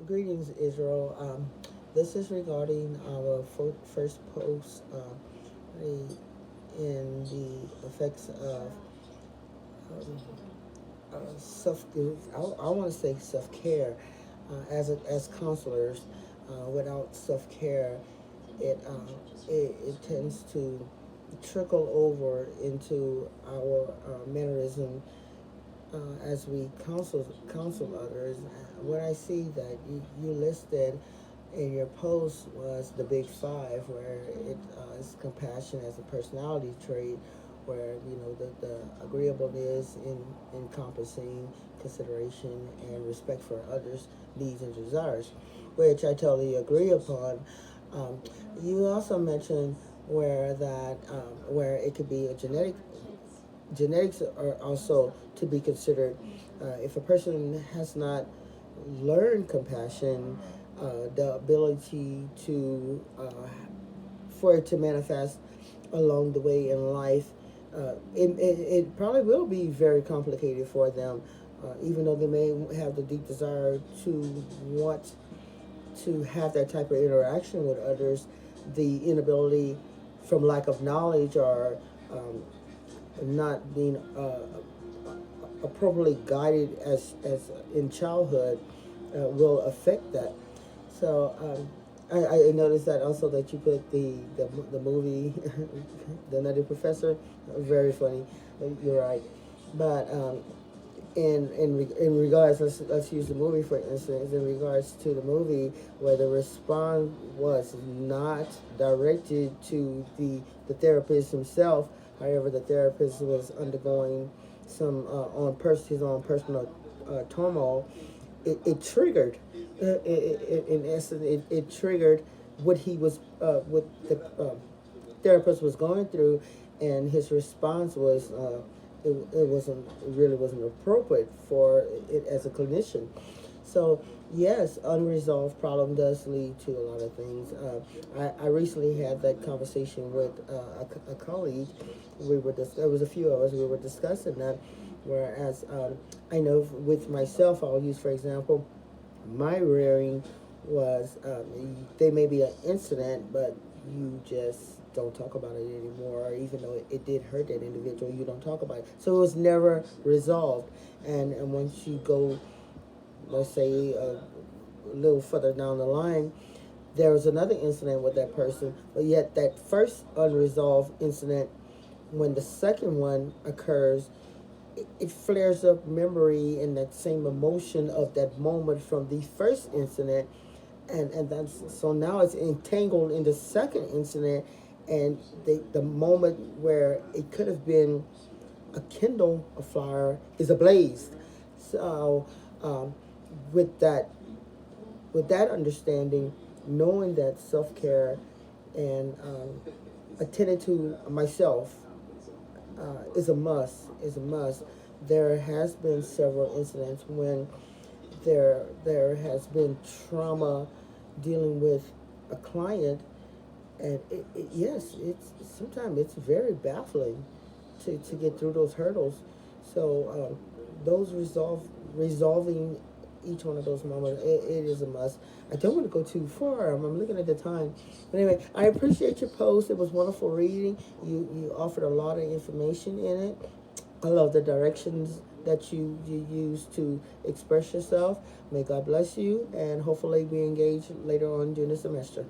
Greetings, Israel. This is regarding our first post in the effects of um, self. I want to say self care. As counselors, without self care, it, it tends to trickle over into our mannerism as we counsel others. What I see that you listed in your post was the big five, where it is compassion as a personality trait, where the agreeableness in encompassing consideration and respect for others' needs and desires, which I totally agree upon. Um, you also mentioned where it could be a genetics are also to be considered. If a person has not learned compassion, the ability to for it to manifest along the way in life, it probably will be very complicated for them. Even though they may have the deep desire to want to have that type of interaction with others, the inability from lack of knowledge or not being appropriately guided as in childhood will affect that. So I noticed that also that you put the movie The Nutty Professor. Very funny. You're right, but in regards, let's use the movie for instance. In regards to the movie, where the response was not directed to the therapist himself. However, the therapist was undergoing some his own personal turmoil. It triggered, in essence, it triggered what the therapist was going through, and his response was it really wasn't appropriate for it as a clinician. So yes, unresolved problem does lead to a lot of things. I recently had that conversation with a colleague. There was a few of us. We were discussing that. Whereas I know with myself, I'll use for example, my rearing was there may be an incident, but you just don't talk about it anymore. Even though it did hurt that individual, you don't talk about it. So it was never resolved. And once you go, let's say, a little further down the line, there was another incident with that person, but yet that first unresolved incident, when the second one occurs, it flares up memory and that same emotion of that moment from the first incident, and that's so now it's entangled in the second incident, and the moment where it could have been a kindle a fire is ablaze. So with that with that understanding, knowing that self-care and attending to myself is a must. There has been several incidents when there has been trauma dealing with a client, and yes, it's sometimes it's very baffling to get through those hurdles. So those resolving each one of those moments, it is a must. I don't want to go too far. I'm looking at the time, but anyway, I appreciate your post. It was wonderful reading. You offered a lot of information in it. I love the directions that you use to express yourself. May God bless you, and hopefully we engage later on during the semester.